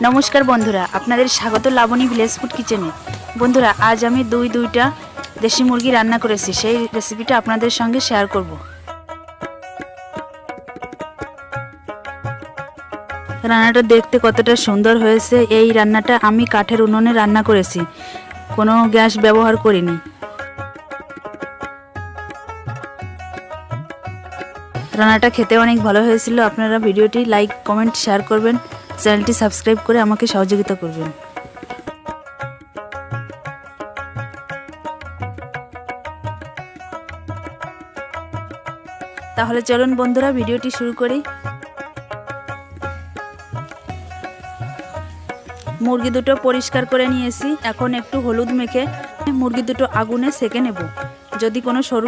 নমস্কার বন্ধুরা, আপনাদের স্বাগত লাবণী ভিলেজ ফুড কিচেনে। বন্ধুরা, আজ আমি দুইটা দেশি মুরগি রান্না করেছি, সেই রেসিপিটা আপনাদের সঙ্গে শেয়ার করব। রান্নাটা দেখতে কতটা সুন্দর হয়েছে। এই রান্নাটা আমি কাঠের উনুনে রান্না করেছি, কোনো গ্যাস ব্যবহার করিনি। রান্নাটা খেতে অনেক ভালো হয়েছিল। আপনারা ভিডিওটি লাইক, কমেন্ট, শেয়ার করবেন, চ্যানেলটি সাবস্ক্রাইব করে আমাকে সহযোগিতা করবেন। তাহলে চলুন বন্ধুরা, ভিডিওটি শুরু করি। মুরগি দুটো পরিষ্কার করে নিয়েছি। এখন একটু হলুদ মেখে মুরগি দুটো আগুনে সেঁকে নেব। যদি কোনো সরু